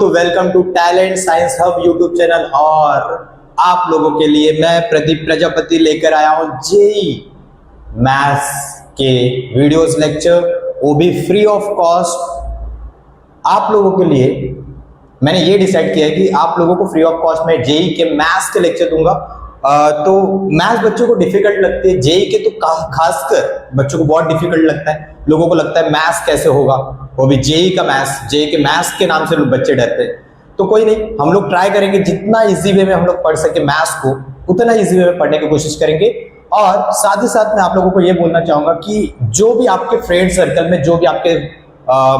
तो welcome to talent science hub YouTube channel. और आप लोगों के लिए मैं प्रदीप प्रजापति लेकर आया हूं जेई मैथ्स के वीडियोस लेक्चर, वो भी फ्री ऑफ कॉस्ट। आप लोगों के लिए मैंने ये डिसाइड किया है कि आप लोगों को फ्री ऑफ कॉस्ट में जेई के मैथ्स के लेक्चर दूंगा। तो मैथ्स बच्चों को डिफिकल्ट लगती है, जेई के तो खासकर बच्चों को बहुत डिफिकल्ट लगता है। लोगों को लगता है मैथ्स कैसे होगा, वो भी जेई का मैथ्स, जेई के मैथ्स के नाम से लोग बच्चे डरते हैं। तो कोई नहीं, हम लोग ट्राई करेंगे जितना इजी वे में हम लोग पढ़ सके मैथ्स को, उतना इजी वे में पढ़ने की कोशिश करेंगे। और साथ ही साथ मैं आप लोगों को ये बोलना चाहूंगा कि जो भी आपके फ्रेंड सर्कल में जो भी आपके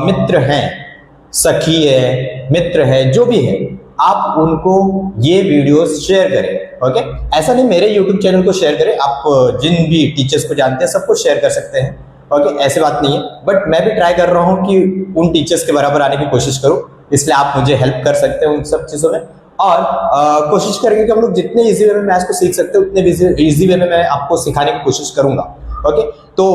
मित्र हैं, सखी है, मित्र है, जो भी है, आप उनको ये वीडियोस शेयर करें। ओके, ऐसा नहीं मेरे यूट्यूब चैनल को शेयर करें, आप जिन भी टीचर्स को जानते हैं सबको शेयर कर सकते हैं। ओके, ऐसी बात नहीं है, बट मैं भी ट्राई कर रहा हूं कि उन टीचर्स के बराबर आने की कोशिश करूं, इसलिए आप मुझे हेल्प कर सकते हैं उन सब चीजों में। और कोशिश करेंगे कि हम लोग जितने इजी वे में मैथ्स को सीख सकते हैं उतने इजी वे में मैं आपको सिखाने की कोशिश करूंगा। ओके, तो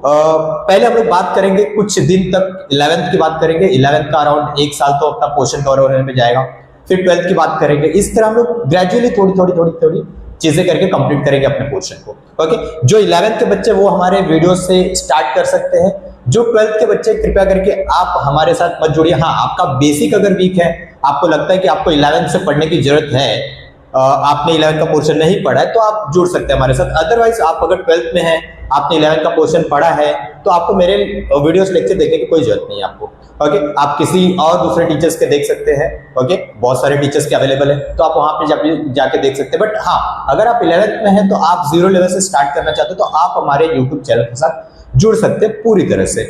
पहले हम लोग बात करेंगे कुछ दिन तक 11th की बात करेंगे। 11th का अराउंड 1 साल तो अपना पोर्शन कवर होने में जाएगा। फिर 12th की बात करेंगे। इस तरह हम लोग ग्रेजुअली थोड़ी चीजें करके कंप्लीट करेंगे अपने पोर्शन को। ओके, जो 11th के बच्चे वो हमारे वीडियो से स्टार्ट कर सकते हैं। जो 12th के बच्चे कृपया करके आप हमारे साथ मत जुड़िए। हाँ, आपका बेसिक अगर वीक है, आपको लगता है कि आपको 11th से पढ़ने की जरूरत है, आपने 11th का पोर्शन नहीं पढ़ा है, तो आप जुड़ सकते हैं हमारे साथ। अदरवाइज आप अगर 12th में हैं, आपने 11th का पोर्शन पढ़ा है, तो आपको मेरे वीडियोस लेक्चर देखने की कोई जरूरत नहीं है आपको। ओके, आप किसी और दूसरे टीचर्स के देख सकते हैं। ओके, बहुत सारे टीचर्स के अवेलेबल है, तो आप वहां पे जाके देख सकते हैं। बट हाँ, अगर आप 11th में हैं तो आप 0 लेवल से स्टार्ट करना चाहते हो, तो आप हमारे यूट्यूब चैनल के साथ जुड़ सकते हैं पूरी तरह से।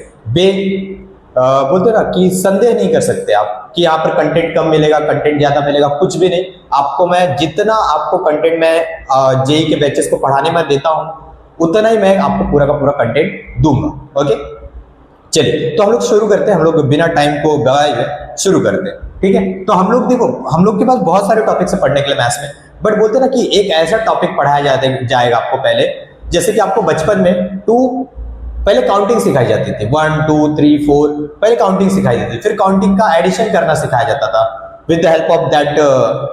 बोलते ना कि संदेह नहीं कर सकते आप कि यहाँ पर कंटेंट कम मिलेगा, कंटेंट ज्यादा मिलेगा, कुछ भी नहीं। आपको मैं जितना आपको कंटेंट में जेई के बैचेस को पढ़ाने में देता हूँ, उतना ही मैं आपको पूरा का पूरा कंटेंट दूंगा। ओके, चलिए तो हम लोग शुरू करते हैं। हम लोग बिना टाइम को गवाए हुए शुरू करते हैं, ठीक है। तो हम लोग देखो, हम लोग के पास बहुत सारे टॉपिक्स है पढ़ने के लिए मैथ्स में, बट बोलते ना कि एक ऐसा टॉपिक पढ़ाया जाएगा आपको पहले, जैसे कि आपको बचपन में पहले काउंटिंग सिखाई जाती थी, 1 2 3 4, पहले काउंटिंग सिखाई जाती थी। फिर काउंटिंग का एडिशन करना सिखाया जाता था with the help of that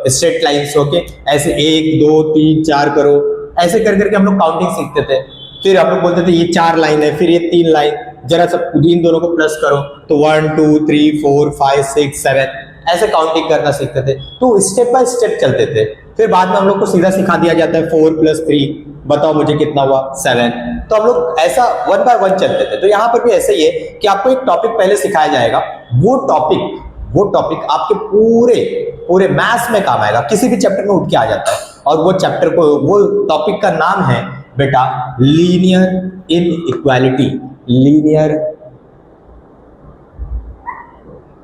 straight lines. Okay, ऐसे 1 2 3 4 करो, ऐसे कर करके हम लोग काउंटिंग सीखते थे। फिर हम लोग बोलते थे ये 4 लाइन है, फिर ये 3 लाइन, जरा सब इन दोनों को प्लस करो, तो 1 2 3 4 5 6 7, ऐसे काउंटिंग करना सीखते थे। तो स्टेप बाय स्टेप चलते थे। फिर बाद में हम लोग को सीधा सिखा दिया जाता है 4 + 3, बताओ मुझे कितना हुआ, 7। तो हम लोग ऐसा 1 बाय 1 चलते थे। तो यहाँ पर भी ऐसे ही है कि आपको एक टॉपिक पहले सिखाया जाएगा, वो टॉपिक आपके पूरे मैथ्स में काम आएगा, किसी भी चैप्टर में उठ के आ जाता है। और वो टॉपिक का नाम है बेटा linear inequality. Linear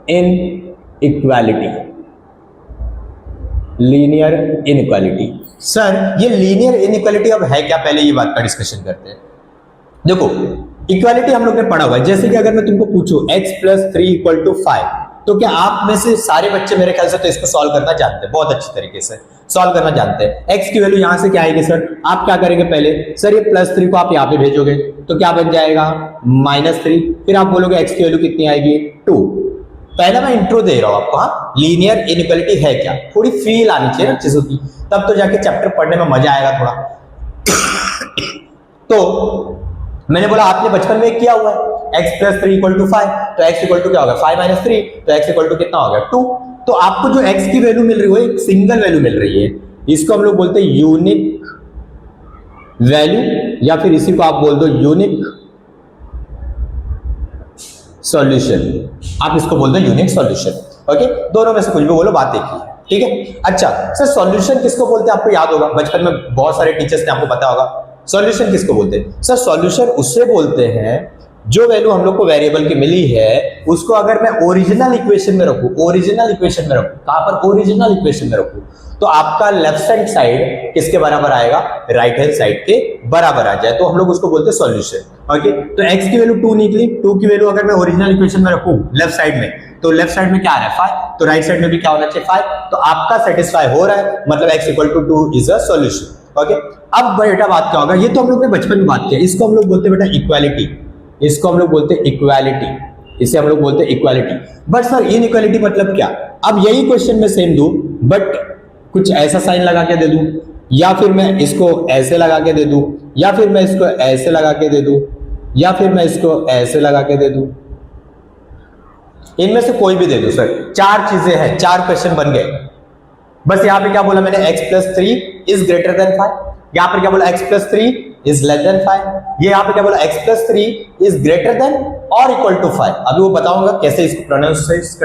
inequality. Sir ये लीनियर इनइक्वालिटी अब है क्या, पहले ये बात का डिस्कशन करते हैं। देखो, इक्वालिटी हम लोग ने पढ़ा हुआ है। जैसे कि अगर मैं तुमको पूछूं x + 3 = 5, तो क्या आप में से सारे बच्चे मेरे ख्याल से तो इसको सॉल्व करना जानते हैं, बहुत अच्छी तरीके से सॉल्व करना जानते हैं। x की वैल्यू यहां से क्या आएगी सर, आप क्या करेंगे पहले, सर ये +3 को आप यहाँ पे भेजोगे तो क्या बन जाएगा -3। फिर आप बोलोगे x की वैल्यू कितनी आएगी, 2। पहले मैं इंट्रो दे रहा हूं आपको। हाँ, लीनियर इनइक्वालिटी है क्या, थोड़ी फील आनी चाहिए ना चीजों की, तब तो जाके चैप्टर पढ़ने में मजा आएगा थोड़ा। तो मैंने बोला आपने बचपन में किया हुआ है, x + 3 = 5, तो x = क्या होगा, 5 - 3, तो x = कितना हो गया, 2। तो आपको जो x की वैल्यू मिल रही है वो एक सिंगल वैल्यू मिल रही है, इसको हम लोग बोलते हैं यूनिक वैल्यू, या फिर इसी को आप बोल दो यूनिक सॉल्यूशन। आप इसको बोल दो यूनिक सॉल्यूशन। ओके, दोनों में से कुछ भी बोलो, बात एक ही है, ठीक है। अच्छा सर, सॉल्यूशन किसको बोलते हैं, आपको याद होगा, बचपन में बहुत सारे टीचर्स ने आपको पता होगा सॉल्यूशन किसको बोलते हैं। सर सॉल्यूशन उससे बोलते हैं जो वैल्यू हम लोग को वेरिएबल की मिली है, उसको अगर मैं ओरिजिनल इक्वेशन में रखूं, कहां पर, ओरिजिनल इक्वेशन में रखूं, तो आपका लेफ्ट हैंड साइड किसके बराबर आएगा, राइट हैंड साइड के बराबर आ जाए, तो हम लोग उसको बोलते हैं सॉल्यूशन। ओके, तो x की वैल्यू 2 निकली, 2 की वैल्यू अगर मैं ओरिजिनल इक्वेशन में रखूं लेफ्ट साइड में, तो लेफ्ट साइड में क्या आ रहा है, 5, तो राइट साइड में भी क्या होना चाहिए, 5। तो आपका सेटिस्फाई हो रहा है, मतलब x = 2 is a solution. Okay, अब बेटा बात क्या होगा, ये तो हम लोग ने बचपन में बात किया, इसको हम लोग बोलते हैं बेटा इक्वालिटी, इसको हम लोग बोलते हैं इक्वालिटी, इसे हम लोग बोलते हैं इक्वालिटी। बट सर इनइक्वालिटी मतलब क्या, अब यही क्वेश्चन मैं सेम दूं, बट कुछ ऐसा साइन लगा के दे दूं, या फिर मैं इसको ऐसे लगा के दे दूं, या फिर मैं इसको ऐसे लगा के दे दूं, या फिर मैं इसको ऐसे लगा के दे दूं, इनमें से कोई भी दे दो सर। चार चीजें हैं, चार क्वेश्चन बन गए। बस यहां पे क्या बोला मैंने, x plus three is greater than 5, यहां पर क्या बोला x plus three is less than 5, ये यहां पे क्या बोला x plus three is greater than और इक्वल टू 5। अभी वो बताऊंगा कैसे इसको प्रोनाउंस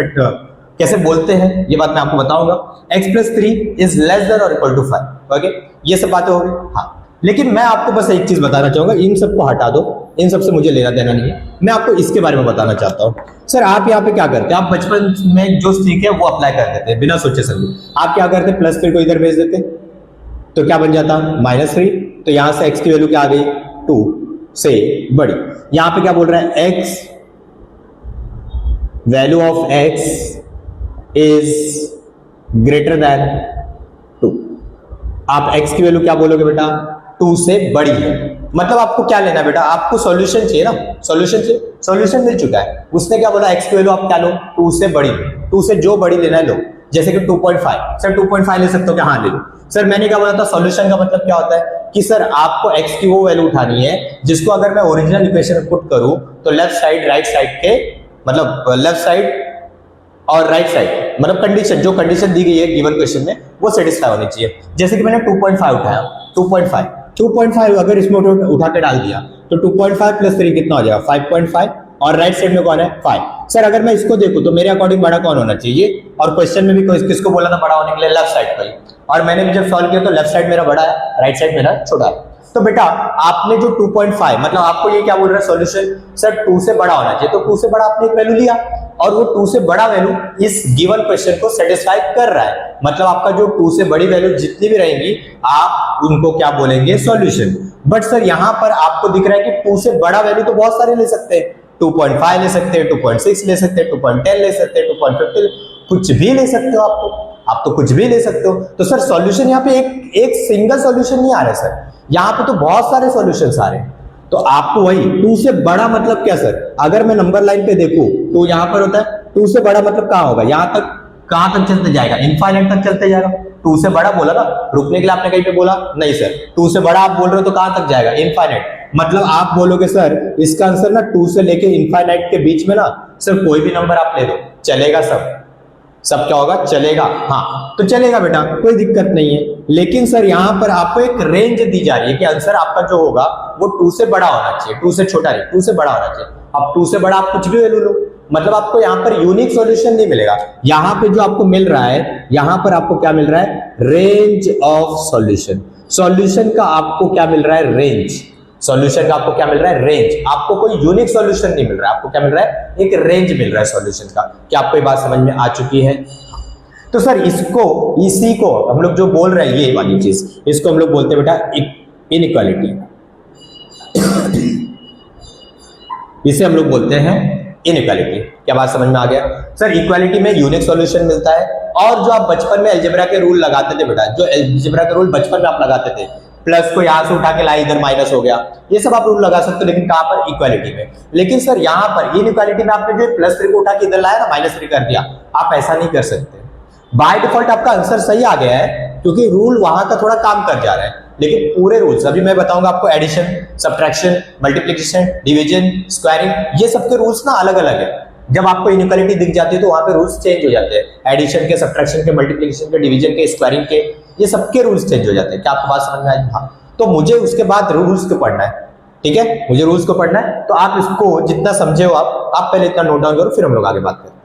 कैसे बोलते हैं, ये बात मैं आपको बताऊंगा। x plus three is less than और इक्वल टू 5, ओके, ये सब बातें हो गई। हाँ, लेकिन मैं आपको बस एक चीज बताना चाहूंगा, इन सबको हटा दो, इन सबसे मुझे लेना देना नहीं है। मैं आपको इसके बारे में बताना चाहता हूं। सर आप यहाँ पे क्या करते हैं, आप बचपन में जो सीखे वो अप्लाई कर देते हैं बिना सोचे समझे। आप क्या करते, प्लस थ्री को इधर भेज देते, तो क्या बन जाता माइनस थ्री, तो यहां से x की वैल्यू क्या आ गई, 2 से बड़ी। यहां पे क्या बोल रहा है, x value of x is greater than 2। आप x की वैल्यू क्या बोलोगे बेटा, 2 से बड़ी है। मतलब आपको क्या लेना है बेटा, आपको सॉल्यूशन चाहिए ना, सॉल्यूशन चाहिए, सॉल्यूशन मिल चुका है। उसने क्या बोला, x की वैल्यू आप क्या लो, 2 से बड़ी, 2 से जो बड़ी लेना है लो। जैसे कि 2.5, सर 2.5 ले सकते हो क्या, हाँ ले लो। सर मैंने क्या बोला था, सॉल्यूशन का मतलब क्या होता है कि सर आपको x की वो वैल्यू उठानी है जिसको अगर मैं ओरिजिनल इक्वेशन में पुट करूं तो लेफ्ट साइड राइट साइड के, मतलब लेफ्ट साइड और राइट साइड, मतलब कंडीशन, जो कंडीशन दी गई है गिवन क्वेश्चन में वो सेटिस्फाई होनी चाहिए। जैसे कि मैंने 2.5 उठाया, 2.5 अगर इसमें उठा के डाल दिया तो 2.5 प्लस 3 कितना हो जाएगा, 5.5, और राइट साइड में कौन है, 5। सर अगर मैं इसको देखूं तो मेरे अकॉर्डिंग बड़ा कौन होना चाहिए, और क्वेश्चन में भी किसको बोला था बड़ा होने के लिए, लेफ्ट साइड का ही। और मैंने भी जब सॉल्व किया तो लेफ्ट साइड मेरा बड़ा है, राइट साइड मेरा छोटा है। तो बेटा आपने जो 2.5, मतलब आपको ये क्या बोल रहा है सॉल्यूशन, सर 2 से बड़ा होना चाहिए, तो 2 से बड़ा आपने एक वैल्यू लिया और वो 2 से बड़ा वैल्यू इस गिवन क्वेश्चन को सेटिस्फाई कर रहा है। मतलब आपका जो 2 से बड़ी वैल्यू जितनी भी रहेंगी आप उनको क्या बोलेंगे, सॉल्यूशन। बट सर यहां पर आपको दिख रहा है कि 2 से बड़ा वैल्यू तो बहुत सारे ले सकते हैं, 2.5 ले सकते हैं, 2.6 ले सकते हैं, 2.10 ले सकते हैं, 2.50, कुछ भी ले सकते हो आप तो कुछ भी ले सकते हो। तो सर सॉल्यूशन यहाँ पे एक सिंगल सॉल्यूशन नहीं आ रहा है सर, यहाँ पे तो बहुत सारे सॉल्यूशंस आ रहे हैं। तो आपको वही 2 से बड़ा मतलब क्या सर, अगर मैं नंबर लाइन पे देखूं तो यहां पर होता है 2 से बड़ा मतलब कहां होगा, यहां तक, कहां तक चलते जाएगा, इनफाइनाइट तक चलते जाएगा। 2 से बड़ा बोला ना, रुकने के लिए आपने कहीं पे बोला नहीं सर, 2 से बड़ा आप बोल रहे हो तो कहां तक जाएगा, इनफाइनाइट। मतलब आप बोलोगे सर इसका आंसर ना 2 से लेके इनफाइनाइट के बीच में ना सर कोई भी नंबर आप ले लो चलेगा, सब क्या होगा, चलेगा। हाँ तो चलेगा बेटा, कोई दिक्कत नहीं है। लेकिन सर यहां पर आपको एक रेंज दी जा रही है कि आंसर आपका जो होगा वो 2 से बड़ा होना चाहिए, 2 से छोटा नहीं, 2 से बड़ा होना चाहिए। अब 2 से बड़ा आप कुछ भी वैल्यू लो, मतलब आपको यहां पर यूनिक सॉल्यूशन नहीं मिलेगा। यहां पे जो आपको मिल रहा है, यहां पर आपको क्या मिल रहा है, रेंज ऑफ सॉल्यूशन। सॉल्यूशन का आपको क्या मिल रहा है, रेंज। सॉल्यूशन का आपको क्या मिल रहा है, रेंज। आपको कोई यूनिक सॉल्यूशन नहीं मिल रहा है, आपको क्या मिल रहा है, एक रेंज मिल रहा है सॉल्यूशन का। क्या आपको ये बात समझ में आ चुकी है। तो सर इसको, इसी को हम लोग जो बोल रहे हैं, ये वाली चीज, इसको हम लोग बोलते हैं बेटा इनइक्वालिटी। इसे हम लोग बोलते हैं इनइक्वालिटी। क्या बात समझ में आ गया सर। इक्वालिटी में यूनिक सॉल्यूशन मिलता है, और जो आप बचपन में अलजेब्रा के रूल लगाते थे बेटा, जो अलजेब्रा के रूल बचपन में आप लगाते थे, प्लस को यहां से उठा के लाई इधर माइनस हो गया, ये सब आप रूल लगा सकते हो, लेकिन कहां पर, इक्वालिटी में। लेकिन सर यहां पर इनइक्वालिटी में आपने जो प्लस 3 को उठा के इधर लाया ना, माइनस 3 कर दिया, आप ऐसा नहीं कर सकते। बाय डिफॉल्ट आपका आंसर सही आ गया है क्योंकि रूल वहां का थोड़ा काम कर जा रहा है, लेकिन पूरे रूल्स अभी मैं बताऊंगा आपको, addition, subtraction, multiplication, division, squaring, ये सबके रूल्स ना अलग अलग है। जब आपको इनइक्वालिटी दिख जाती है तो वहां पे रूल्स चेंज हो जाते हैं, एडिशन के, सब्ट्रैक्शन के, मल्टीप्लिकेशन के, डिवीजन के, स्क्वायरिंग के, ये सबके रूल्स चेंज हो जाते हैं। क्या आपको बात समझ में आई। हाँ, तो मुझे उसके बाद रूल्स को पढ़ना है, ठीक है, मुझे रूल्स को पढ़ना है। तो आप इसको जितना समझे हो आप पहले इतना नोट डाउन करो, फिर हम लोग आगे बात करते हैं।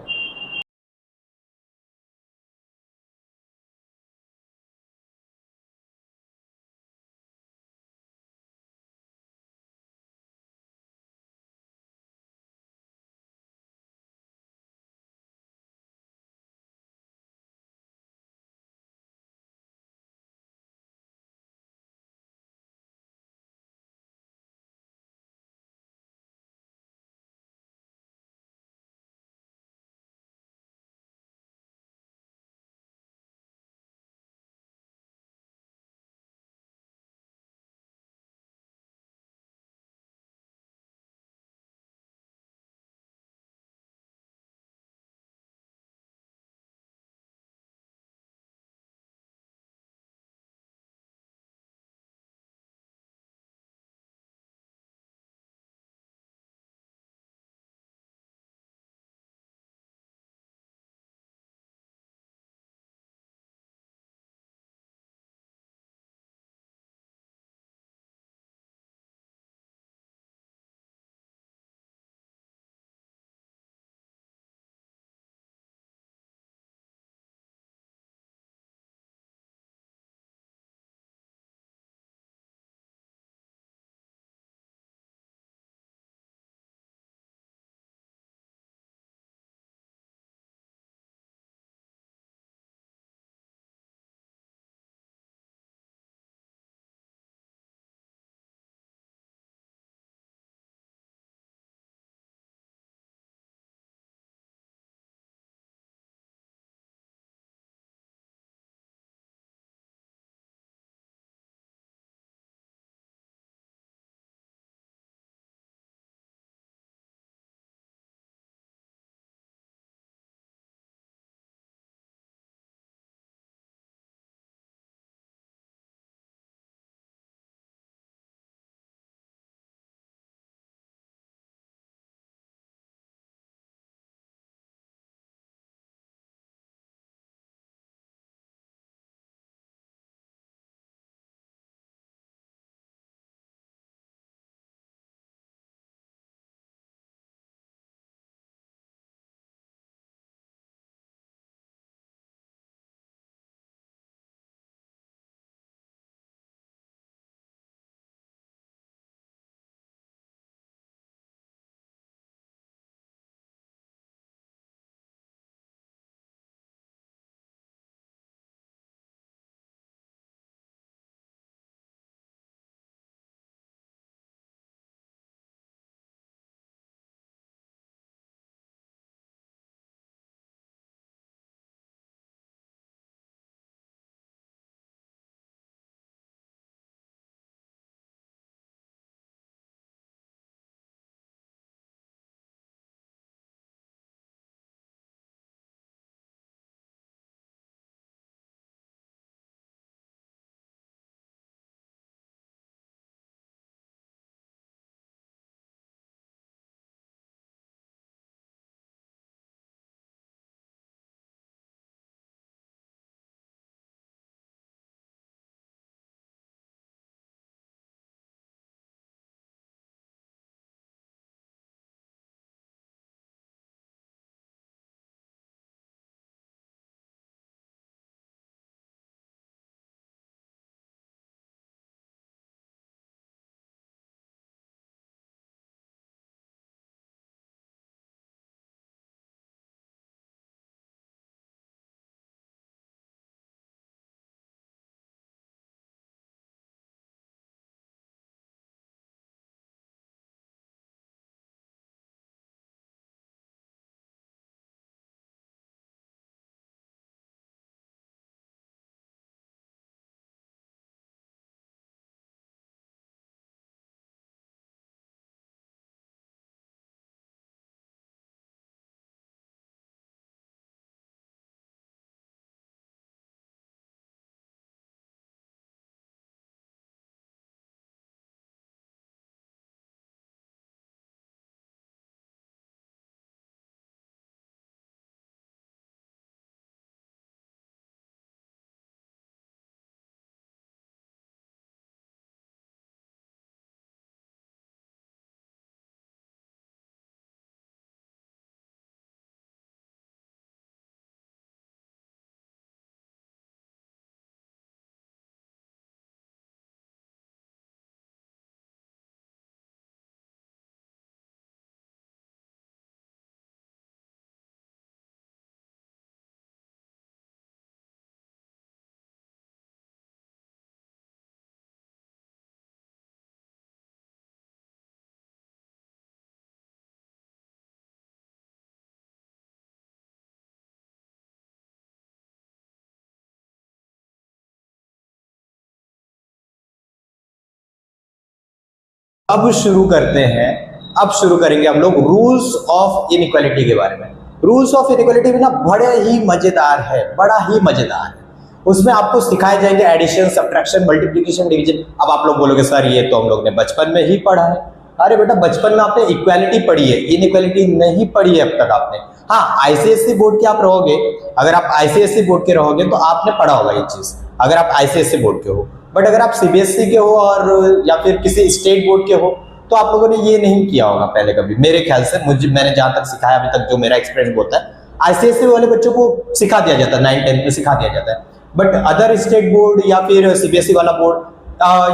अब शुरू करते हैं, अब शुरू करेंगे हम लोग रूल्स ऑफ इनइक्वालिटी के बारे में। रूल्स ऑफ इनइक्वालिटी भी ना बड़े ही मजेदार है, बड़ा ही मजेदार है। उसमें आपको सिखाए जाएंगे एडिशन, सब्ट्रैक्शन, मल्टीप्लिकेशन, डिवीजन। अब आप लोग बोलोगे सर ये तो हम लोग ने बचपन में ही पढ़ा है। अरे बेटा बचपन में आपने इक्वालिटी पढ़ी है, इनइक्वालिटी नहीं पढ़ी है अब तक आपने। हाँ, आईसीएसई बोर्ड के आप रहोगे, अगर आप आईसीएसई बोर्ड के रहोगे तो आपने पढ़ा होगा ये चीज, अगर आप आईसीएसई बोर्ड के हो। बट अगर आप सीबीएसई के हो और या फिर किसी स्टेट बोर्ड के हो तो आप लोगों ने ये नहीं किया होगा पहले कभी, मेरे ख्याल से। मैंने जहां तक सिखाया अभी तक, जो मेरा एक्सपीरियंस होता है, आईसीएसई वाले बच्चों को सिखा दिया जाता है, 9th-10th में सिखा दिया जाता है। बट अदर स्टेट बोर्ड या फिर सीबीएसई वाला बोर्ड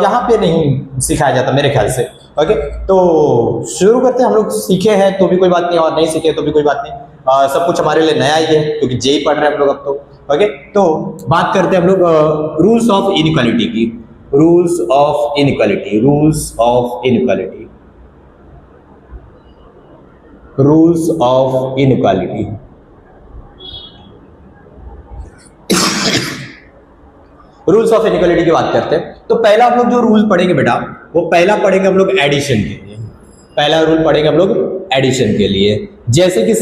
यहाँ पे नहीं सिखाया जाता मेरे ख्याल से। ओके, तो शुरू करते हैं। हम लोग सीखे हैं तो भी कोई बात नहीं, और नहीं सीखे तो भी कोई बात नहीं। सब कुछ हमारे लिए नया ही है क्योंकि जेई पढ़ रहे हैं हम लोग अब तो। ओके, तो बात करते हैं हम लोग रूल्स ऑफ इनइक्वालिटी की। Rules of inequality, rules of inequality, rules of inequality. Rules of inequality की बात करते हैं तो पहला हम लोग जो रूल पढ़ेंगे बेटा, वो पहला पढ़ेंगे हम लोग एडिशन के लिए। पहला रूल पढ़ेंगे हम लोग एडिशन के लिए। जैसे कि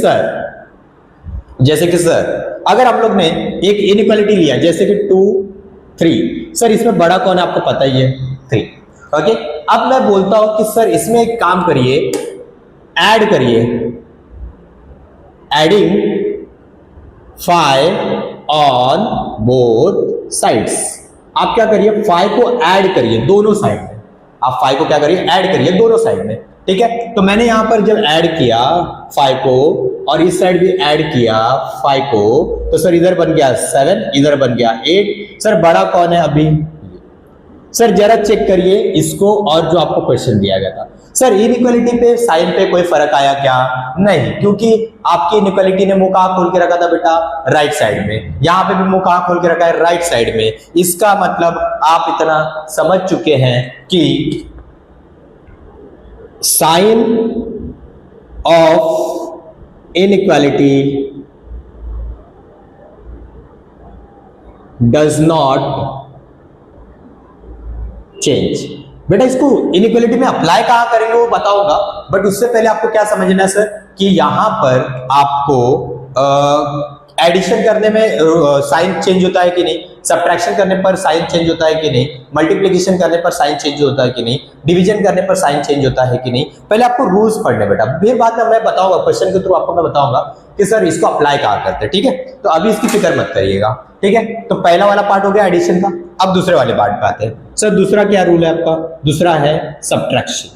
सर अगर हम लोग ने एक इनइक्वालिटी लिया, जैसे कि 2, 3, सर इसमें बड़ा कौन है आपको पता ही है, 3। ओके, अब मैं बोलता हूं कि सर इसमें एक काम करिए, ऐड करिए, एडिंग 5 ऑन बोथ साइड्स। आप क्या करिए, 5 को ऐड करिए दोनों साइड में। आप 5 को क्या करिए, ऐड करिए दोनों साइड में। ठीक है, तो मैंने यहां पर जब ऐड किया 5 को और इस साइड भी ऐड किया 5 को, तो सर इधर बन गया 7, इधर बन गया 8। सर बड़ा कौन है अभी? सर जरा चेक करिए इसको और जो आपको क्वेश्चन दिया गया था। सर इनइक्वालिटी पे साइन पे कोई फर्क आया क्या? नहीं, क्योंकि आपकी इनइक्वालिटी ने मुंह कहां खोल के रखा था बेटा, राइट साइड में। यहां पे भी मुंह कहां खोल के रखा है, राइट साइड में। इसका मतलब आप इतना समझ चुके हैं कि sign of inequality does not change. बेटा इसको इनइक्वालिटी में अप्लाई कहां करेंगे वो बताऊंगा, बट उससे पहले आपको क्या समझना है सर कि यहां पर आपको एडिशन करने में साइन चेंज होता है कि नहीं, सब्ट्रैक्शन करने पर साइन चेंज होता है कि नहीं, मल्टीप्लिकेशन करने पर साइन चेंज होता है कि नहीं, डिवीजन करने पर साइन चेंज होता है कि नहीं। पहले आपको रूल्स पढ़ने बेटा, फिर बाद में मैं बताऊंगा, क्वेश्चन के थ्रू आपको मैं बताऊंगा कि सर इसको अप्लाई कहां करते हैं। ठीक है, तो अभी इसकी फिक्र मत करिएगा। ठीक है, तो पहला वाला पार्ट हो गया एडिशन का। अब दूसरे वाले पार्ट पे आते हैं। सर दूसरा क्या रूल है आपका? दूसरा है सब्ट्रैक्शन।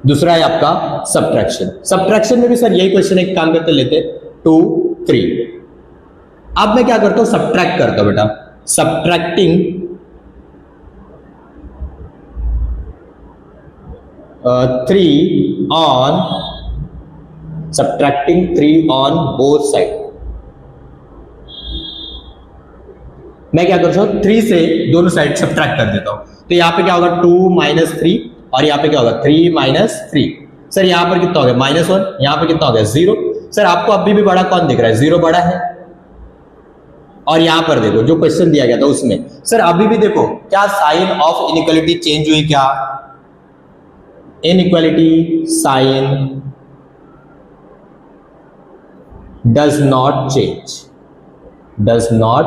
दूसरा है आपका सब्ट्रैक्शन। सब्ट्रैक्शन में भी सर यही क्वेश्चन एक काम करते लेते 2, 3। अब मैं क्या करता हूं, सब्ट्रैक्ट करता हूं बेटा, subtracting 3 on, subtracting 3 on both side. मैं क्या करता हूं, 3 से दोनों साइड सब्ट्रैक्ट कर देता हूं। तो यहां पे क्या होगा, 2 - 3, और यहां पे क्या होगा 3 - 3। सर यहां पर कितना हो गया, -1, यहां पे कितना हो गया 0। सर आपको अभी भी बड़ा कौन दिख रहा है, 0 बड़ा है। और यहां पर देखो जो क्वेश्चन दिया गया था उसमें सर अभी भी देखो क्या साइन ऑफ इनइक्वालिटी चेंज हुई क्या? Inequality sign does not change, does not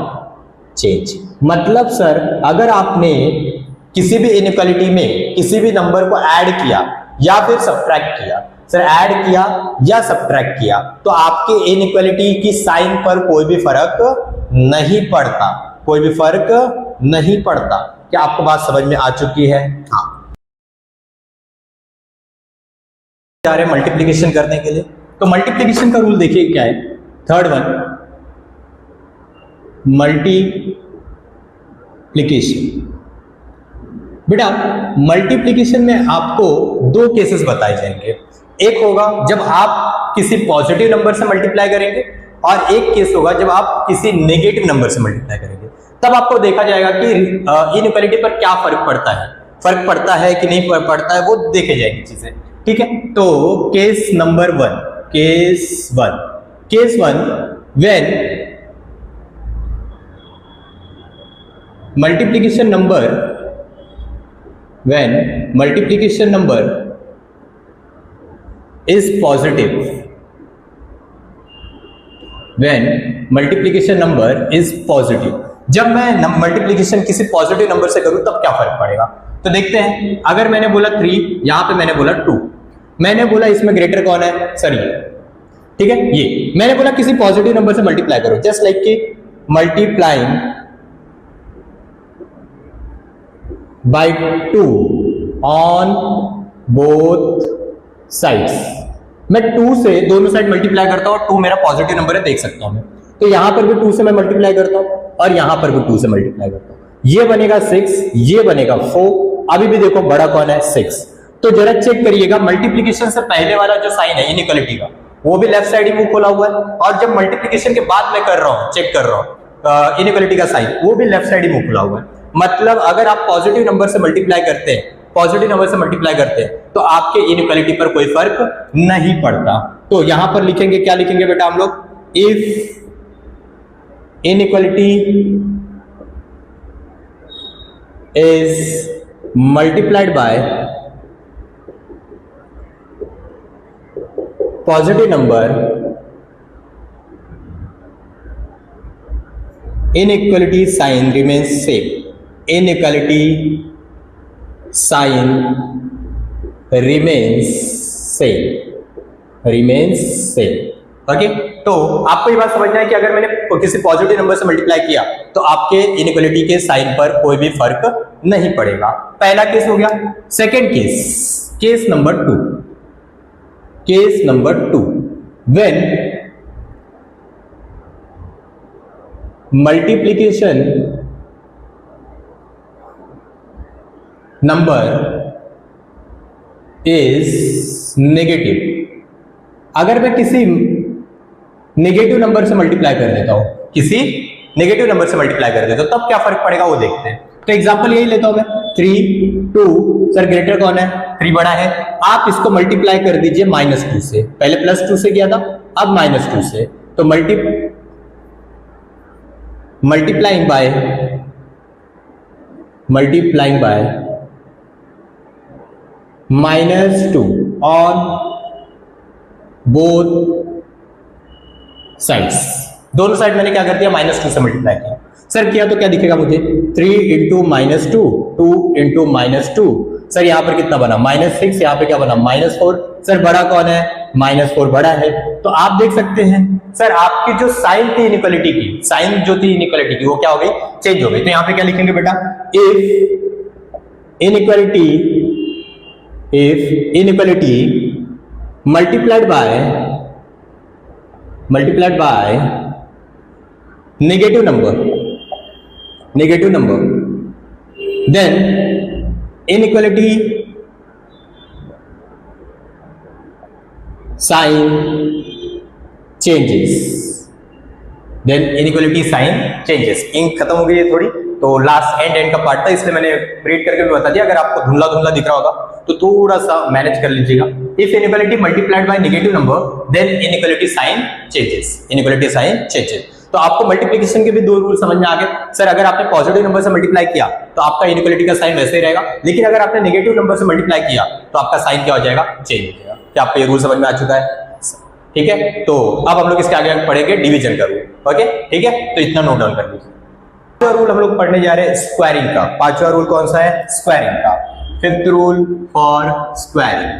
change. मतलब सर अगर आपने किसी भी इनइक्वालिटी में किसी भी नंबर को ऐड किया या फिर सब्ट्रैक्ट किया, सर ऐड किया या सब्ट्रैक्ट किया, तो आपके इनइक्वालिटी की साइन पर कोई भी फर्क नहीं पड़ता, कोई भी फर्क नहीं पड़ता। क्या आपको बात समझ में आ चुकी है? हाँ, जा रहे हैं मल्टीप्लिकेशन करने के लिए। तो मल्टीप्लिकेशन का रूल देखिए क्या है, थर्ड वन, मल्टीप्लिकेशन। बेटा मल्टीप्लिकेशन में आपको 2 केसेस बताए जाएंगे। एक होगा जब आप किसी पॉजिटिव नंबर से मल्टीप्लाई करेंगे, और एक केस होगा जब आप किसी नेगेटिव नंबर से मल्टीप्लाई करेंगे। तब आपको देखा जाएगा कि इनइक्वालिटी पर क्या फर्क पड़ता है, फर्क पड़ता है कि नहीं पड़ता है, वो देखे जाएंगी चीजें। ठीक है, तो case number 1, case 1 when multiplication number when multiplication number is positive, when multiplication number is positive, जब मैं मल्टीप्लीकेशन किसी पॉजिटिव नंबर से करूं तब क्या फर्क पड़ेगा? तो देखते हैं। अगर मैंने बोला 3, यहां पे मैंने बोला 2, मैंने बोला इसमें ग्रेटर कौन है सर? ये, ठीक है, ये मैंने बोला किसी पॉजिटिव नंबर से मल्टीप्लाई करो, जस्ट लाइक कि multiplying by 2 on both sides. मैं 2 से दोनों साइड मल्टीप्लाई करता हूं और 2 मेरा पॉजिटिव नंबर है, देख सकता हूं मैं। तो यहां पर भी 2 से मैं मल्टीप्लाई करता हूं और यहां पर भी 2 से मल्टीप्लाई करता हूं। ये बनेगा 6, ये बनेगा 4। अभी भी देखो बड़ा कौन है 6। तो जरा चेक करिएगा, मल्टीप्लीकेशन से पहले वाला जो साइन है इनइक्वालिटी का, वो भी लेफ्ट साइड ही मुंह खोला हुआ है, और जब मल्टीप्लीकेशन के बाद मैं कर रहा हूं, चेक कर रहा हूं इनइक्वालिटी का साइन, वो भी लेफ्ट साइड ही मुंह खुला हुआ है। मतलब अगर आप पॉजिटिव नंबर से मल्टीप्लाई करते हैं, पॉजिटिव नंबर से मल्टीप्लाई करते हैं, तो आपके इनइक्वालिटी पर कोई फर्क नहीं पड़ता। तो यहां पर लिखेंगे, क्या लिखेंगे बेटा हम लोग? If inequality is multiplied by positive number, inequality sign remains same. Inequality sign remains same. Okay, तो आपको ये बात समझना है कि अगर मैंने किसी पॉजिटिव नंबर से मल्टीप्लाई किया तो आपके इनइक्वालिटी के साइन पर कोई भी फर्क नहीं पड़ेगा। पहला केस हो गया। Second case number 2, when multiplication number is negative. अगर मैं किसी नेगेटिव नंबर से मल्टीप्लाई कर देता हूं, तब क्या फर्क पड़ेगा वो देखते हैं। तो एग्जांपल यही लेता हूं मैं, 3, 2, सर ग्रेटर कौन है? 3 बड़ा है। आप इसको मल्टीप्लाई कर दीजिए -2 से, पहले +2 से किया था, अब -2 से। तो multiplying by -2 on both sides. दोनों साइड मैंने क्या कर दिया? -2 से मल्टीप्लाई किया। सर किया तो क्या दिखेगा मुझे? 3 × -2, 2 × -2। सर यहाँ पर कितना बना? -6। यहाँ पे क्या बना? -4। सर बड़ा कौन है? -4 बड़ा है। तो आप देख सकते हैं सर आपकी जो साइन थी इनइक्वालिटी की, साइन जो थी इनइक्वालिटी की, वो क्या हो गई? चेंज हो गई। तो यहाँ पे क्या लिखेंगे बेटा? If inequality multiplied by negative number, then inequality sign changes. Ink खत्म हो गई है थोड़ी, तो लास्ट एंड का पार्ट था, इसलिए मैंने रीड करके भी बता दिया। अगर आपको धुंधला दिख रहा होगा तो थोड़ा सा मैनेज कर लीजिएगा। If inequality multiplied by negative number then inequality sign changes. तो आपको मल्टीप्लिकेशन के भी 2 रूल समझ में आ गए। सर अगर आपने पॉजिटिव नंबर से मल्टीप्लाई किया तो आपका इनइक्वालिटी का साइन वैसे ही रहेगा, लेकिन अगर आपने नेगेटिव नंबर से मल्टीप्लाई किया तो आपका साइन क्या हो जाएगा? चेंज हो जाएगा। क्या आपको ये रूल समझ में आ चुका है? ठीक है, तो अब हम लोग इसके आगे पढ़ेंगे डिवीजन का रूल। ओके, ठीक है, तो इतना नोट डाउन कर लीजिए। पांचवा रूल हम लोग पढ़ने जा रहे हैं स्क्वायरिंग का। पांचवा रूल कौन सा है? स्क्वायरिंग का। 5th rule for squaring.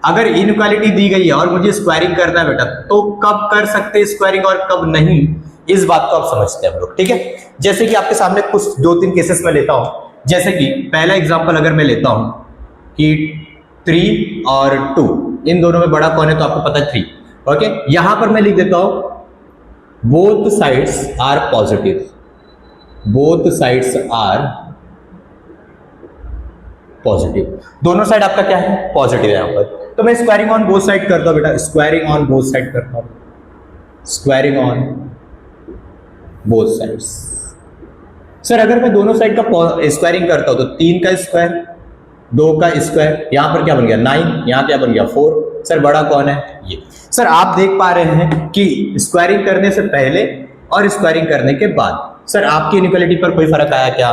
अगर इनइक्वालिटी दी गई है और मुझे स्क्वायरिंग करना है बेटा, तो कब कर सकते हैं स्क्वायरिंग और कब नहीं, इस बात को आप समझते हैं हम लोग। ठीक है, जैसे कि आपके सामने कुछ 2-3 केसेस में लेता हूं। जैसे कि पहला एग्जांपल अगर मैं लेता हूं कि 3 और 2, इन दोनों में बड़ा कौन है? तो आपको पता है 3। ओके, यहां पर मैं लिख देता हूं बोथ साइड्स आर पॉजिटिव, दोनों साइड आपका क्या है? पॉजिटिव है यहां पर। तो मैं स्क्वायरिंग ऑन बोथ साइड करता हूं बेटा, squaring on both sides. Sir अगर मैं दोनों साइड का स्क्वायरिंग करता हूं तो 3 का स्क्वायर, 2 का स्क्वायर, यहां पर क्या बन गया? 9, यहां क्या बन गया? 4। सर बड़ा कौन है? ये। सर आप देख पा रहे हैं कि स्क्वायरिंग करने से पहले और स्क्वायरिंग करने के बाद सर आपकी इनइक्वालिटी पर कोई फर्क आया क्या?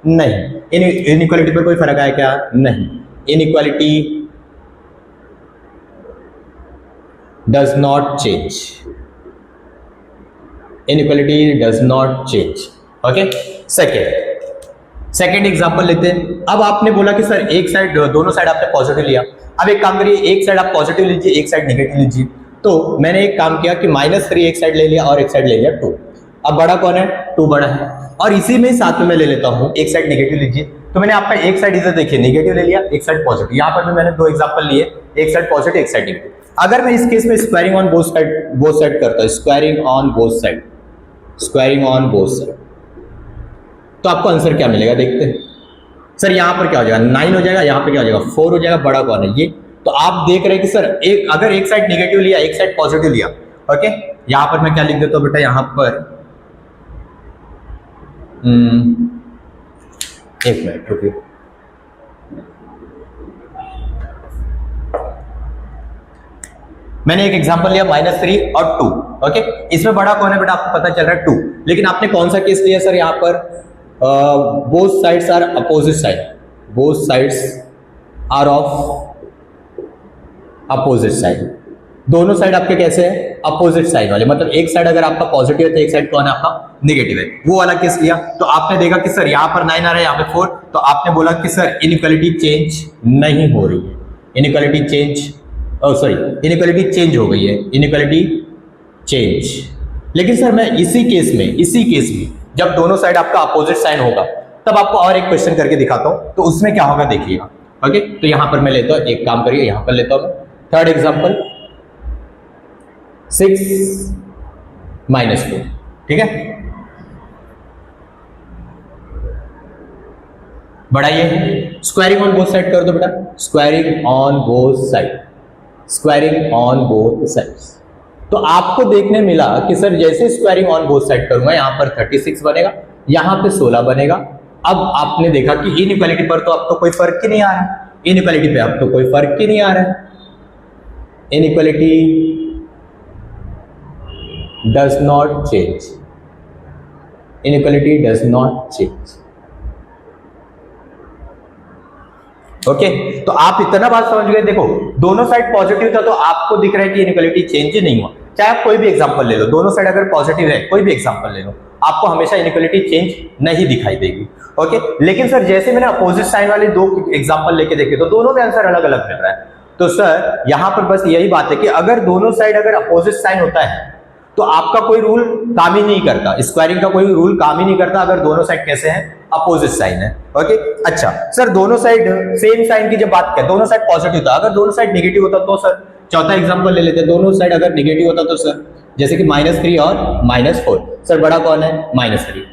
नहीं। इनइक्वालिटी पर कोई फर्क आया क्या? नहीं। Inequality does not change, inequality does not change. Okay, second example लेते हैं। अब आपने बोला कि सर एक साइड, दोनों साइड आपने पॉजिटिव लिया। अब एक काम करिए, एक साइड आप पॉजिटिव लीजिए, एक साइड नेगेटिव लीजिए। तो मैंने एक काम किया कि -3 एक साइड ले लिया और एक साइड ले लिया 2। अब बड़ा कौन है? 2 बड़ा है। और इसी में साथ में मैं ले लेता हूं, एक साइड नेगेटिव लीजिए। तो मैंने आपका एक साइड इधर देखिए नेगेटिव ले लिया, एक साइड पॉजिटिव। यहां पर भी मैंने 2 एग्जांपल लिए, एक साइड पॉजिटिव एक साइड नेगेटिव। अगर मैं इस केस में स्क्वायरिंग ऑन बोथ साइड करता हूं, squaring on both side, squaring on both side, तो आपको आंसर क्या मिलेगा? देखते हैं। सर यहां पर क्या हो जाएगा? 9 हो जाएगा, यहां पर क्या हो जाएगा? 4 हो जाएगा। बड़ा कौन है? ये। तो आप देख रहे हैं कि सर अगर एक साइड नेगेटिव लिया, एक साइड पॉजिटिव लिया, ओके, यहां पर मैं क्या लिख देता हूं बेटा? यहां पर एक मिनट रुकिए। मैंने एक एग्जांपल लिया -3 और 2। ओके, इसमें बड़ा कौन है बेटा? आपको पता चल रहा है 2। लेकिन आपने कौन सा केस लिया सर? यहां पर both sides are opposite side, both sides are of opposite side. दोनों साइड आपके कैसे हैं? अपोजिट साइड वाले। मतलब एक साइड अगर आपका पॉजिटिव है तो एक साइड कौन है? आपका नेगेटिव है। वो वाला केस लिया। तो आपने देखा कि सर यहां पर 9 आ रहा है, यहां पे 4। तो आपने बोला कि सर इनइक्वालिटी चेंज नहीं हो रही है, inequality change, sorry, inequality change हो गई है, इनइक्वालिटी चेंज। लेकिन सर मैं इसी केस में जब दोनों साइड आपका अपोजिट साइन होगा तब आपको और एक क्वेश्चन करके दिखाता हूं। तो उसमें क्या होगा देखिएगा। ओके, तो यहां पर मैं लेता हूं, एक काम करिए, यहां पर लेता हूं मैं थर्ड एग्जांपल, 6 - 4। ठीक है, बढ़ाइए। स्क्वायरिंग ऑन बोथ साइड कर दो बेटा, squaring on both side, squaring on both sides. तो आपको देखने मिला कि सर जैसे स्क्वायरिंग ऑन बोथ साइड करूंगा, यहां पर 36 बनेगा, यहां पे 16 बनेगा। अब आपने देखा कि इनइक्वालिटी पर तो अब तो कोई फर्क ही नहीं आ रहा है, इनइक्वालिटी पे अब तो कोई फर्क ही नहीं आ रहा है। Inequality does not change, inequality does not change. Okay, तो आप इतना बात समझ गए। देखो दोनों साइड पॉजिटिव था तो आपको दिख रहा है कि इनइक्वालिटी चेंज ही नहीं हुआ। चाहे आप कोई भी एग्जांपल ले लो, दोनों साइड अगर पॉजिटिव है, कोई भी एग्जांपल ले लो, आपको हमेशा इनइक्वालिटी चेंज नहीं दिखाई देगी। ओके, लेकिन सर जैसे मैंने अपोजिट साइन वाले 2 एग्जांपल लेके देखे तो दोनों में आंसर अलग अलग मिल रहा है। तो सर यहां पर बस यही बात है कि अगर दोनों साइड अगर अपोजिट साइन होता है तो आपका कोई रूल काम ही नहीं करता, स्क्वायरिंग का कोई रूल काम ही नहीं करता अगर दोनों साइड कैसे हैं? अपोजिट साइन है। ओके, अच्छा सर दोनों साइड सेम साइन की जब बात करें, दोनों साइड पॉजिटिव था, अगर दोनों साइड नेगेटिव होता तो सर, चौथा एग्जांपल ले लेते हैं, दोनों साइड अगर नेगेटिव होता तो सर, जैसे कि -3 और -4, सर बड़ा कौन है? -3,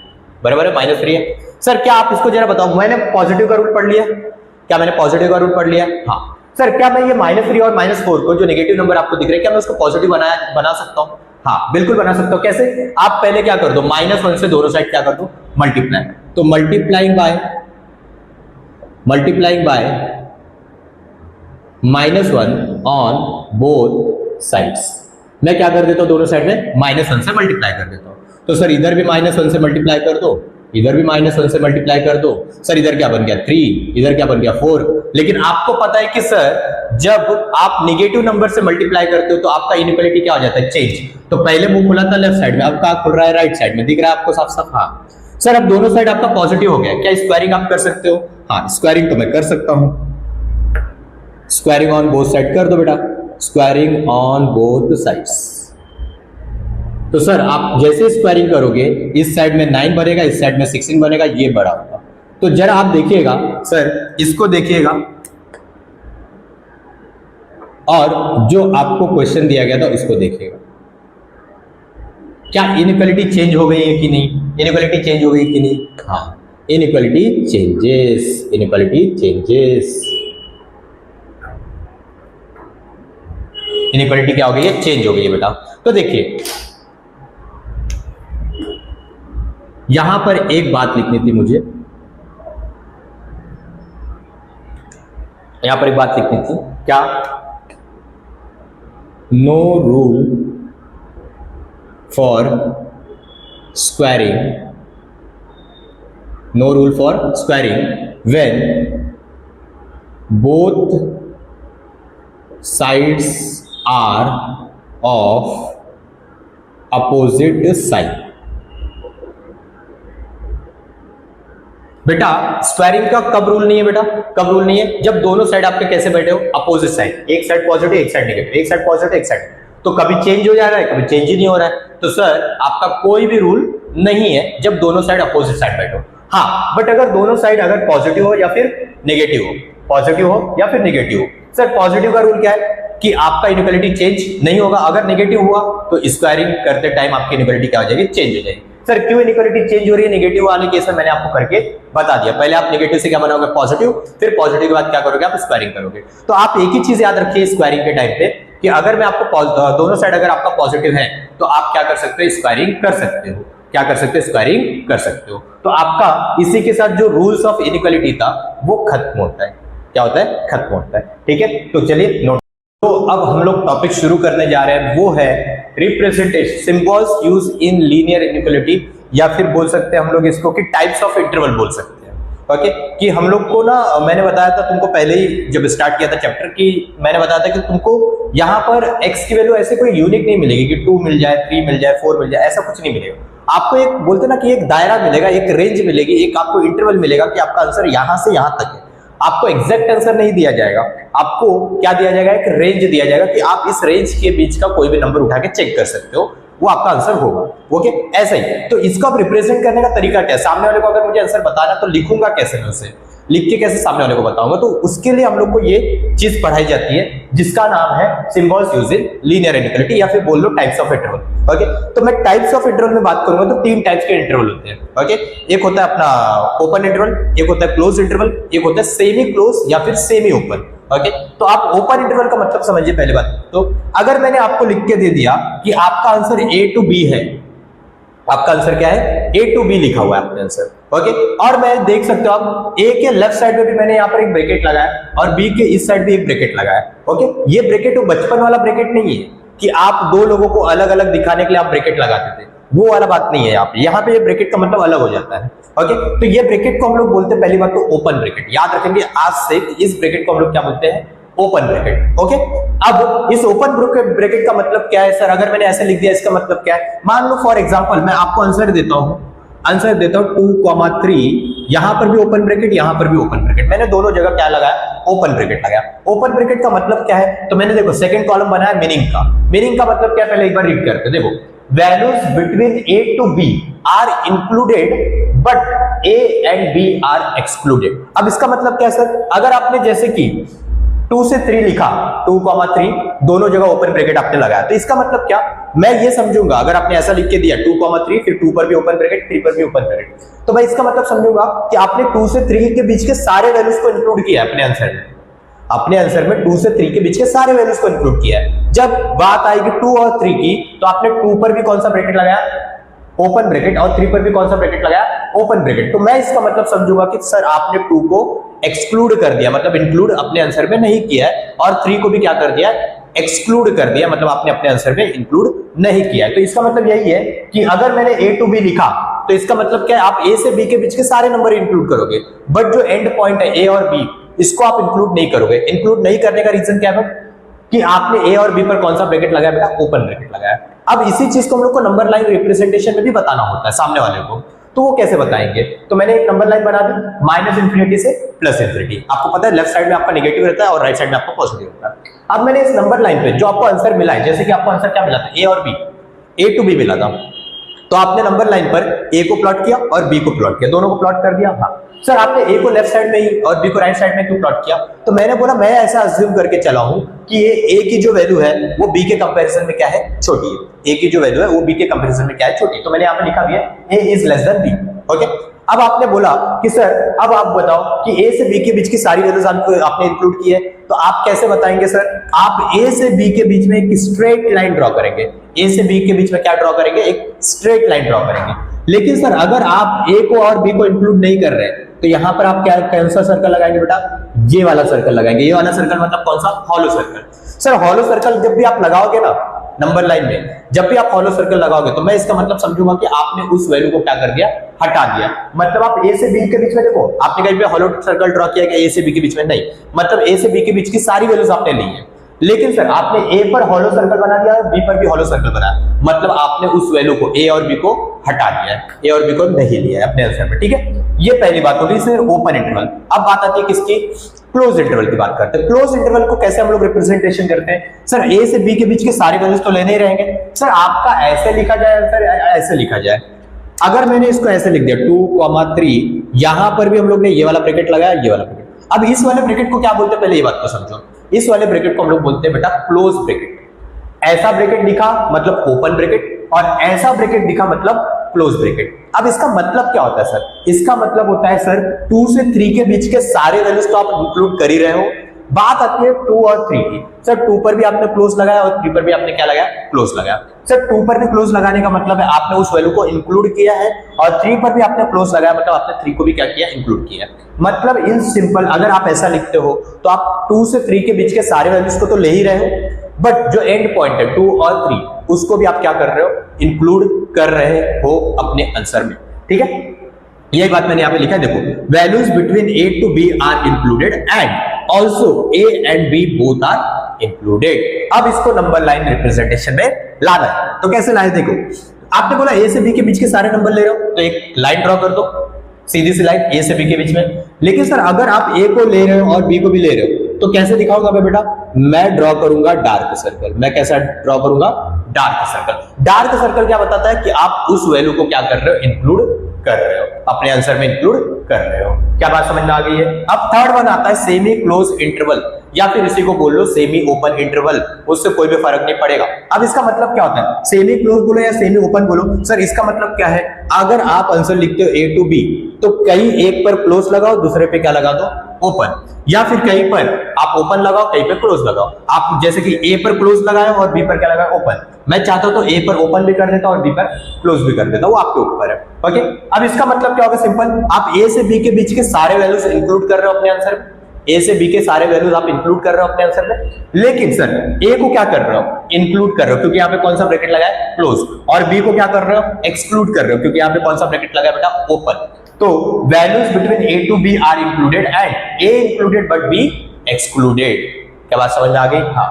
बराबर है, -3 है। सर क्या आप इसको जरा बताओ, मैंने पॉजिटिव का रूल पढ़ लिया क्या? मैंने पॉजिटिव का रूल पढ़ लिया। हाँ सर, क्या मैं ये -3 और -4 को, जो नेगेटिव नंबर आपको दिख रहे हैं, क्या मैं उसको पॉजिटिव बना सकता हूँ? हाँ बिल्कुल बना सकता हूँ। कैसे? आप पहले क्या कर दो, -1 से दोनों साइड क्या कर दो? मल्टीप्लाई। तो multiplying by -1 on both sides, मैं क्या कर देता हूं? दोनों साइड में -1 से मल्टीप्लाई कर देता हूं। तो सर इधर भी -1 से मल्टीप्लाई कर दो, इधर भी -1 से मल्टीप्लाई कर दो। सर इधर क्या बन गया? 3, इधर क्या बन गया? 4। लेकिन आपको पता है कि सर जब आप नेगेटिव नंबर से मल्टीप्लाई करते हो तो आपका इनइक्वालिटी क्या हो जाता है? चेंज। तो पहले मुंह खुला था लेफ्ट साइड में, अब क्या खुल रहा है? राइट साइड में। दिख रहा है आपको साफ साफ? हाँ सर, अब दोनों साइड आपका पॉजिटिव हो गया, क्या स्क्वायरिंग आप कर सकते हो? हाँ स्क्वायरिंग तो मैं कर सकता हूं, स्क्वायरिंग ऑन बोथ साइड कर दो बेटा, स्क्वायरिंग ऑन बोथ साइड्स। तो सर आप जैसे स्क्वायरिंग करोगे, इस साइड में 9 बनेगा, इस साइड में 16 बनेगा, ये बड़ा होगा। तो जरा आप देखिएगा सर, इसको देखिएगा और जो आपको क्वेश्चन दिया गया था उसको देखिएगा, क्या इनइक्वालिटी चेंज हो गई है कि नहीं? इनइक्वालिटी चेंज हो गई कि नहीं? हाँ, inequality changes, inequality changes, inequality क्या हो गई है? चेंज हो गई है बेटा। तो देखिए यहां पर एक बात लिखनी थी मुझे, यहां पर एक बात लिखनी थी, क्या? No rule for squaring no rule for squaring when both sides are of opposite side. बेटा स्क्वायरिंग का कब रूल नहीं है? बेटा कब रूल नहीं है? जब दोनों साइड आपके कैसे बैठे हो? अपोजिट साइड, एक साइड पॉजिटिव एक साइड नेगेटिव, एक साइड पॉजिटिव एक साइड, तो कभी चेंज हो जा रहा है कभी चेंज ही नहीं हो रहा है। तो सर आपका कोई भी रूल नहीं है जब दोनों साइड अपोजिट साइड बैठो। हाँ बट अगर दोनों साइड अगर पॉजिटिव हो या फिर नेगेटिव हो, पॉजिटिव हो या फिर नेगेटिव हो, सर पॉजिटिव का रूल क्या है कि आपका इनइक्वालिटी चेंज नहीं होगा। अगर नेगेटिव हुआ तो स्क्वायरिंग करते टाइम आपकी इनइक्वालिटी क्या हो जाएगी? चेंज हो जाएगी। सर क्यों इनइक्वालिटी चेंज हो रही है? नेगेटिव वाले केस में मैंने आपको करके बता दिया। पहले आप नेगेटिव से क्या बनाओगे? पॉजिटिव, फिर पॉजिटिव के बाद क्या करोगे? आप स्क्वायरिंग करोगे। तो आप एक ही चीज याद रखिए स्क्वायरिंग के टाइम पे कि अगर मैं आपको दोनों साइड अगर आपका पॉजिटिव है तो आप क्या कर सकते हो? स्क्वायरिंग कर सकते हो। क्या कर सकते हो? स्क्वायरिंग कर सकते हो। तो आपका इसी के साथ जो रूल्स ऑफ इनइक्वालिटी था वो खत्म होता है। क्या होता है? खत्म होता है। ठीक है, तो चलिए नोट। तो अब हम लोग टॉपिक शुरू करने जा रहे हैं, वो है representation symbols use in linear inequality, या फिर बोल सकते हैं हम लोग इसको कि टाइप्स ऑफ इंटरवल बोल सकते हैं। ओके, कि हम लोग को ना मैंने बताया था तुमको पहले ही जब स्टार्ट किया था चैप्टर की, मैंने बताया था कि तुमको यहाँ पर x की वैल्यू ऐसे कोई यूनिक नहीं मिलेगी कि 2 मिल जाए, 3 मिल जाए, 4 मिल जाए, ऐसा कुछ नहीं मिलेगा। आपको एक बोलते ना कि एक दायरा मिलेगा, एक रेंज मिलेगी, एक आपको इंटरवल मिलेगा कि आपका आंसर यहां से यहां तक है। आपको एग्जैक्ट आंसर नहीं दिया जाएगा, आपको क्या दिया जाएगा? एक रेंज दिया जाएगा कि आप इस रेंज के बीच का कोई भी नंबर उठा के चेक कर सकते हो, वो आपका आंसर होगा। ओके, ऐसा ही। तो इसको आप रिप्रेजेंट करने का तरीका क्या है? सामने वाले को अगर मुझे आंसर बताना तो लिखूंगा कैसे? मैं उसे लिख के कैसे सामने वाले को बताऊंगा? तो उसके लिए हम लोग को ये चीज पढ़ाई जाती है जिसका नाम है symbols used in linear inequality, या फिर बोल लो टाइप्स ऑफ इंटरवल। ओके, तो मैं टाइप्स ऑफ इंटरवल में बात करूंगा तो 3 टाइप्स के इंटरवल होते हैं। ओके, एक होता है अपना ओपन इंटरवल, एक होता है क्लोज इंटरवल, एक होता है सेमी क्लोज या फिर सेमी ओपन। ओके, तो आप ओपन इंटरवल का मतलब समझिए पहले बात। तो अगर मैंने आपको लिख के दे दिया कि आपका आंसर A to B है, आपका आंसर क्या है? A to B लिखा हुआ है आपका आंसर। ओके, और मैं देख सकते हो आप A के लेफ्ट साइड में भी मैंने यहाँ पर एक ब्रैकेट लगाया और B के इस साइड भी एक ब्रैकेट लगाया। ओके, ये ब्रैकेट वो बचपन वाला ब्रैकेट नहीं है कि आप दो लोगों को अलग अलग दिखाने के लिए आप ब्रैकेट लगाते थे, वो वाला बात नहीं है। यहाँ पे ये ब्रैकेट का मतलब अलग हो जाता है। ओके, तो ये ब्रैकेट को हम लोग बोलते हैं पहली बात तो ओपन ब्रैकेट। याद रखेंगे आज से इस ब्रैकेट को हम लोग क्या बोलते हैं? Open bracket. ओके, अब इस ओपन ब्रैकेट का मतलब क्या है? सर अगर मैंने ऐसे लिख दिया इसका मतलब क्या है? मान लो फॉर एग्जांपल मैं आपको आंसर देता हूं 2,3, यहां पर भी ओपन ब्रैकेट, यहां पर भी ओपन ब्रैकेट, मैंने दोनों जगह क्या लगाया? ओपन ब्रैकेट लगाया। ओपन ब्रैकेट का मतलब क्या है? तो मैंने देखो सेकंड कॉलम बनाया मीनिंग का। मीनिंग का मतलब क्या है? पहले एक बार रीड करते देखो, values between A to B are included but A and B are excluded. अब इसका मतलब क्या है सर? अगर आपने जैसे कि 2 से 3 लिखा, 2,3 दोनों जगह ओपन ब्रैकेट आपने लगाया, तो इसका मतलब क्या? मैं ये समझूंगा अगर आपने ऐसा लिख के दिया 2,3 फिर 2 पर भी ओपन ब्रैकेट, 3 पर भी ओपन ब्रैकेट, तो मैं इसका मतलब समझूंगा कि आपने 2 से 3 के बीच के सारे वैल्यूज को इंक्लूड किया अपने आंसर में। अपने आंसर में 2 से 3 के बीच के सारे वैल्यूज को इंक्लूड किया है। जब बात आएगी 2 और 3 की तो आपने 2 पर भी कौन सा ब्रैकेट लगाया? ओपन ब्रैकेट, और 3 पर भी कौन सा ब्रैकेट लगाया? Open bracket. तो मैं इसका मतलब समझूंगा कि सर आपने 2 को एक्सक्लूड कर दिया, मतलब इंक्लूड अपने आंसर में नहीं किया है, और 3 को भी क्या कर दिया? एक्सक्लूड कर दिया, मतलब आपने अपने आंसर में इंक्लूड नहीं किया है। तो इसका मतलब यही है कि अगर मैंने A to B लिखा तो इसका मतलब क्या है? आप A से B के बीच के सारे नंबर इंक्लूड करोगे, बट जो एंड पॉइंट है A और B इसको आप इंक्लूड नहीं करोगे। इंक्लूड नहीं करने का रीजन क्या है कि आपने A और B पर कौन सा ब्रैकेट लगाया? बेटा ओपन ब्रैकेट लगाया। अब इसी चीज को हम लोग को नंबर लाइन रिप्रेजेंटेशन में भी बताना होता है सामने वाले को, तो वो कैसे बताएंगे? तो मैंने एक नंबर लाइन बना दी -∞ से +∞। आपको पता है लेफ्ट साइड में आपका नेगेटिव रहता है और राइट साइड में आपका पॉजिटिव रहता है। अब मैंने इस नंबर लाइन पे जो आपको आंसर मिला है, जैसे कि आपको आंसर क्या मिला था? A और B, A to B मिला था, तो आपने नंबर लाइन पर A को प्लॉट किया और B को प्लॉट किया, दोनों को प्लॉट कर दिया। हाँ सर, आपने A को लेफ्ट साइड में ही और B को राइट साइड में क्यों प्लॉट किया? तो मैंने बोला मैं ऐसा अज्यूम करके चला हूं कि ये A की जो वैल्यू है वो B के कंपैरिजन में क्या है? छोटी है। A की जो वैल्यू है वो B के कंपैरिजन में क्या है? छोटी। तो मैंने यहाँ पे लिखा भी है A is less than B। Okay, अब आपने बोला कि सर अब आप बताओ कि A से B के बीच की सारी वैल्यूज आपने इंक्लूड की है, तो आप कैसे बताएंगे सर? आप A से B के बीच में एक स्ट्रेट लाइन ड्रॉ करेंगे। A से B के बीच में क्या ड्रॉ करेंगे? एक स्ट्रेट लाइन ड्रॉ करेंगे। लेकिन सर अगर आप A को और B को इंक्लूड नहीं कर रहे तो यहां पर आप क्या कौन सा सर्कल लगाएंगे? बेटा ये वाला सर्कल लगाएंगे। ये वाला सर्कल मतलब कौन सा? Hollow circle. Sir hollow circle जब भी आप लगाओगे ना नंबर लाइन में जब भी आप हॉलो सर्कल लगाओगे तो मैं इसका मतलब समझूंगा कि आपने उस वैल्यू को क्या कर दिया, हटा दिया। मतलब आप ए से बी के बीच में देखो, आपने कहीं पे हॉलो सर्कल ड्रॉ किया कि ए से बी के बीच में, नहीं, मतलब ए से बी के बीच की सारी वैल्यूज आपने ली है। लेकिन सर आपने ए पर हॉलो सर्कल बना दिया और बी पर भी हॉलो सर्कल बनाया, मतलब आपने उस वैल्यू को ए और बी को हटा दिया है, ए और बी को नहीं लिया है अपने आंसर में। ठीक है, ये पहली बात होगी इसमें ओपन इंटरवल। अब बात आती है किसकी, क्लोज इंटरवल की बात करते हैं। क्लोज इंटरवल को कैसे हम लोग रिप्रेजेंटेशन करते हैं? सर ए से बी के बीच के सारे वैल्यूज तो लेने ही रहेंगे। सर आपका ऐसे लिखा जाए, सर ऐसे लिखा जाए, अगर मैंने इसको ऐसे लिख दिया 2,3, यहां पर भी हम लोग ने ये वाला ब्रैकेट लगाया, ये वाला ब्रैकेट। अब इस वाले ब्रैकेट को क्या बोलते हैं, पहले ये बात को समझो। इस वाले ब्रैकेट को हम लोग बोलते हैं बेटा क्लोज ब्रैकेट। ऐसा ब्रैकेट दिखा मतलब ओपन ब्रैकेट, और ऐसा ब्रैकेट दिखा मतलब क्लोज ब्रैकेट। अब इसका मतलब क्या होता है सर? इसका मतलब होता है सर 2 से 3 के बीच के सारे वैल्यूज तो आप इंक्लूड कर ही रहे हो। बात आती है 2 और 3 की। सर 2 पर भी आपने क्लोज लगाया और 3 पर भी आपने क्या लगाया, क्लोज लगाया। सर 2 पर भी क्लोज लगाने का मतलब है आपने उस वैल्यू को इंक्लूड किया है, और 3 पर भी आपने क्लोज लगाया मतलब आपने 3 को भी क्या किया, इंक्लूड किया। मतलब इन सिंपल अगर आप ऐसा लिखते हो तो आप 2 से 3 के बीच के सारे वैल्यूज को तो ले ही रहे हो, बट जो एंड पॉइंट है 2 और 3 उसको भी आप क्या कर रहे हो, इंक्लूड कर रहे हो अपने आंसर में। ठीक है, यही बात मैंने यहां पे लिखा है, देखो values between A to B are included and also A and B both are included. अब इसको नंबर लाइन रिप्रेजेंटेशन में लाना है, तो कैसे लाए? देखो आपने बोला ए से बी के बीच के सारे नंबर ले रहे हो, तो एक लाइन ड्रॉ कर दो, सीधी सी लाइन ए से बी के बीच में। लेकिन सर अगर आप ए को ले रहे हो और बी को भी ले रहे हो तो कैसे दिखाऊंगा मैं बेटा? मैं ड्रॉ करूंगा डार्क सर्कल। मैं कैसा ड्रॉ करूंगा? Dark circle. डार्क सर्कल क्या बताता है कि आप उस वैल्यू को क्या कर रहे हो, इंक्लूड कर रहे हो, अपने आंसर में इंक्लूड कर रहे हो। क्या बात समझ में आ गई है? अब थर्ड वन आता है सेमी क्लोज इंटरवल, या फिर इसी को बोल लो सेमी ओपन इंटरवल, उससे कोई भी फर्क नहीं पड़ेगा। अब इसका मतलब क्या होता है? सेमी क्लोज बोलो या सेमी ओपन बोलो, सर इसका मतलब क्या है? अगर आप आंसर लिखते हो ए टू बी तो कहीं एक पर क्लोज लगाओ, दूसरे पे क्या लगा दो, ओपन, या फिर कहीं पर आप ओपन लगाओ, कहीं पे क्लोज लगाओ। आप जैसे कि ए पर क्लोज लगाए और बी पर क्या लगाए, ओपन। मैं चाहता हूं तो ए पर ओपन भी कर देता और बी पर क्लोज भी कर देता, वो आपके ऊपर है। ओके, अब इसका मतलब क्या होगा? सिंपल, आप ए से बी के बीच के सारे वैल्यूज इंक्लूड कर रहे हो अपने आंसर में, ए से बी के सारे वैल्यूज आप इंक्लूड कर रहे हो अपने आंसर में। लेकिन सर ए को क्या कर रहे हो, इंक्लूड कर रहे हो, क्योंकि यहाँ पे कौन सा ब्रैकेट लगा है, क्लोज। और बी को क्या कर रहे हो, एक्सक्लूड कर रहे हो, क्योंकि यहाँ पे कौन सा ब्रैकेट लगा है बेटा, ओपन। तो values between A to B are included and A included but B excluded. क्या बात समझ में आ गई? हाँ।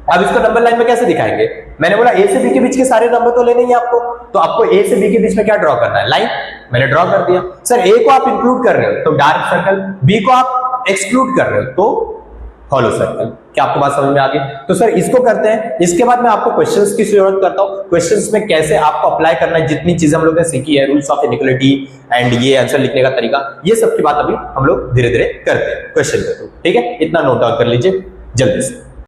अब इसको नंबर लाइन में कैसे दिखाएंगे? मैंने बोला ए से बी के बीच के सारे नंबर तो लेने ही आपको, तो आपको ए से बी के बीच में क्या ड्रॉ करना है, लाइन। मैंने ड्रॉ कर दिया। सर ए को आप इंक्लूड कर रहे हो तो डार्क सर्कल, बी को आप एक्सक्लूड कर रहे हो तो हॉलो सर्कल। क्या आपको बात समझ में आ गई? तो सर इसको करते हैं, इसके बाद मैं आपको क्वेश्चंस की जरूरत करता हूं, क्वेश्चंस में कैसे आपको अप्लाई करना है, जितनी चीजें हम लोग ने सीखी है, रूल्स ऑफ इनइक्वालिटी एंड ये आंसर लिखने का तरीका, ये सब की बात अभी हम लोग धीरे धीरे करते हैं क्वेश्चन के थ्रू। ठीक है, इतना नोट डाउन कर लीजिए जल्दी से।